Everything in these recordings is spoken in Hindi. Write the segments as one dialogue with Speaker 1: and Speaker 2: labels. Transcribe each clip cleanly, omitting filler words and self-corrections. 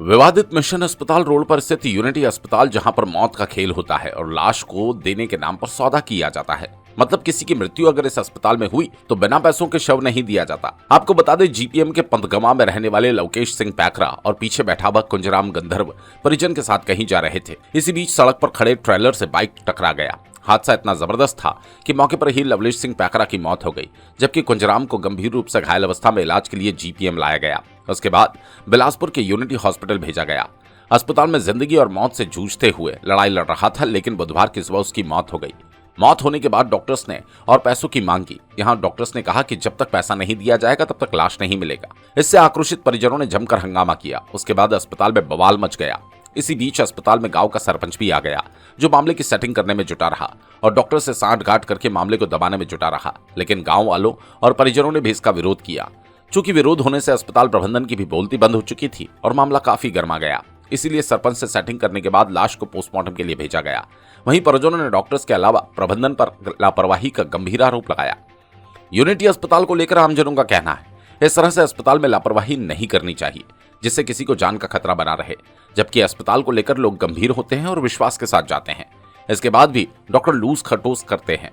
Speaker 1: विवादित मिशन अस्पताल रोड पर स्थित यूनिटी अस्पताल, जहां पर मौत का खेल होता है और लाश को देने के नाम पर सौदा किया जाता है। मतलब किसी की मृत्यु अगर इस अस्पताल में हुई तो बिना पैसों के शव नहीं दिया जाता। आपको बता दें, जीपीएम के पंतगमा में रहने वाले लवकेश सिंह पैकरा और पीछे बैठा हुआ कुंजराम गंधर्व परिजन के साथ कहीं जा रहे थे। इसी बीच सड़क पर खड़े ट्रेलर से बाइक टकरा गया। हादसा इतना जबरदस्त था कि मौके पर ही लवलेश सिंह पैकरा की मौत हो गई, जबकि कुंजराम को गंभीर रूप से घायल अवस्था में इलाज के लिए जीपीएम लाया गया। उसके बाद बिलासपुर के यूनिटी हॉस्पिटल भेजा गया। अस्पताल में जिंदगी और मौत से जूझते हुए लड़ाई लड़ रहा था, लेकिन बुधवार की सुबह उसकी मौत हो गई। मौत होने के बाद डॉक्टर्स ने और पैसों की मांग की। यहां डॉक्टर्स ने कहा कि जब तक पैसा नहीं दिया जाएगा तब तक लाश नहीं मिलेगा। इससे आक्रोशित परिजनों ने जमकर हंगामा किया। उसके बाद अस्पताल में बवाल मच गया। इसी बीच अस्पताल में गांव का सरपंच भी आ गया, जो मामले की सेटिंग करने में जुटा रहा और डॉक्टर से सांठ-गांठ करके मामले को दबाने में जुटा रहा। लेकिन गांव वालों और परिजनों ने भी इसका विरोध किया। चूंकि विरोध होने से अस्पताल प्रबंधन की भी बोलती बंद हो चुकी थी और मामला काफी गर्मा गया। इसीलिए सरपंच से सेटिंग करने के बाद लाश को पोस्टमार्टम के लिए भेजा गया। वहीं परिजनों ने डॉक्टर्स के अलावा प्रबंधन पर लापरवाही का गंभीर आरोप लगाया। यूनिटी अस्पताल को लेकर आमजनों का कहना है, इस तरह से अस्पताल में लापरवाही नहीं करनी चाहिए, जिससे किसी को जान का खतरा बना रहे। जबकि अस्पताल को लेकर लोग गंभीर होते हैं और विश्वास के साथ जाते हैं। इसके बाद भी डॉक्टर लूज खटोस करते हैं,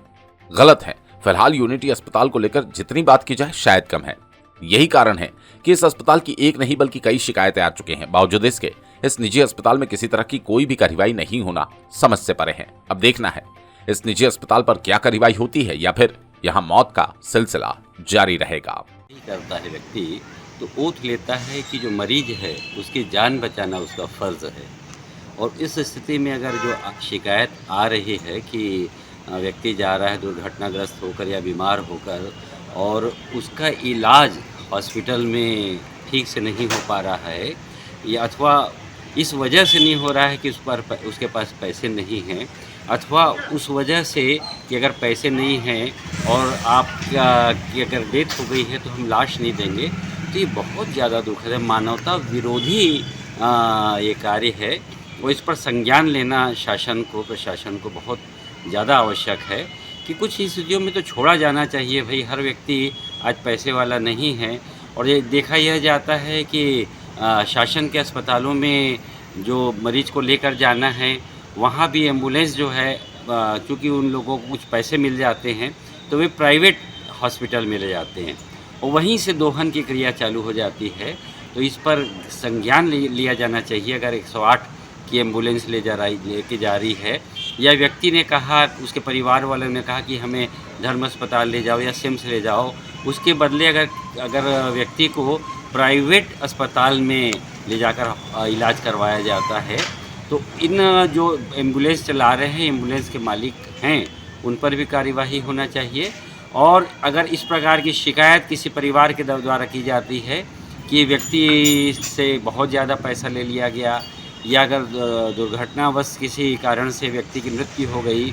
Speaker 1: गलत है। फिलहाल यूनिटी अस्पताल को लेकर जितनी बात की जाए शायद कम है। यही कारण है कि इस अस्पताल की एक नहीं बल्कि कई शिकायतें आ चुकी हैं। बावजूद इसके इस निजी अस्पताल में किसी तरह की कोई भी कार्रवाई नहीं होना समझ से परे है। अब देखना है इस निजी अस्पताल पर क्या कार्रवाई होती है या फिर यहाँ मौत का सिलसिला जारी रहेगा।
Speaker 2: करता है व्यक्ति तो ओथ लेता है कि जो मरीज है उसकी जान बचाना उसका फ़र्ज़ है। और इस स्थिति में अगर जो शिकायत आ रही है कि व्यक्ति जा रहा है दुर्घटनाग्रस्त होकर या बीमार होकर और उसका इलाज हॉस्पिटल में ठीक से नहीं हो पा रहा है, या अथवा इस वजह से नहीं हो रहा है कि उसके पास पैसे नहीं हैं, अथवा उस वजह से कि अगर पैसे नहीं हैं और आपकी अगर डेथ हो गई है तो हम लाश नहीं देंगे, तो ये बहुत ज़्यादा दुखद है। मानवता विरोधी ये कार्य है और इस पर संज्ञान लेना शासन को, प्रशासन को बहुत ज़्यादा आवश्यक है कि कुछ स्थितियों में तो छोड़ा जाना चाहिए। भाई, हर व्यक्ति आज पैसे वाला नहीं है। और ये देखा यह जाता है कि शासन के अस्पतालों में जो मरीज को लेकर जाना है, वहाँ भी एम्बुलेंस जो है, चूँकि उन लोगों को कुछ पैसे मिल जाते हैं तो वे प्राइवेट हॉस्पिटल में ले जाते हैं और वहीं से दोहन की क्रिया चालू हो जाती है। तो इस पर संज्ञान लिया जाना चाहिए। अगर 108 की एम्बुलेंस लेके जा रही है, या व्यक्ति ने कहा, उसके परिवार वालों ने कहा कि हमें धर्म अस्पताल ले जाओ या सिम्स ले जाओ, उसके बदले अगर व्यक्ति को प्राइवेट अस्पताल में ले जाकर इलाज करवाया जाता है, तो इन जो एम्बुलेंस चला रहे हैं, एम्बुलेंस के मालिक हैं, उन पर भी कार्यवाही होना चाहिए। और अगर इस प्रकार की शिकायत किसी परिवार के द्वारा की जाती है कि व्यक्ति से बहुत ज़्यादा पैसा ले लिया गया, या अगर दुर्घटनावश किसी कारण से व्यक्ति की मृत्यु हो गई,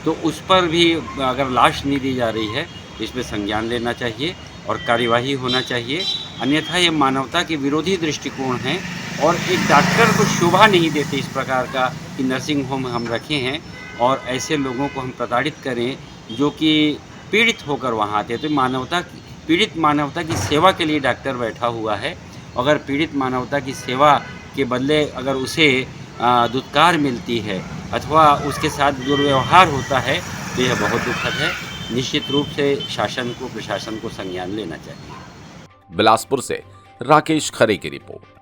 Speaker 2: तो उस पर भी अगर लाश नहीं दी जा रही है तो इसमें संज्ञान लेना चाहिए और कार्यवाही होना चाहिए। अन्यथा ये मानवता के विरोधी दृष्टिकोण है और एक डॉक्टर को शोभा नहीं देते इस प्रकार का कि नर्सिंग होम हम रखे हैं और ऐसे लोगों को हम प्रताड़ित करें जो कि पीड़ित होकर वहाँ आते हैं। तो पीड़ित मानवता की सेवा के लिए डॉक्टर बैठा हुआ है। अगर पीड़ित मानवता की सेवा के बदले अगर उसे दुत्कार मिलती है अथवा उसके साथ दुर्व्यवहार होता है तो यह बहुत दुखद है। निश्चित रूप से शासन को, प्रशासन को संज्ञान लेना चाहिए।
Speaker 1: बिलासपुर से राकेश खरे की रिपोर्ट।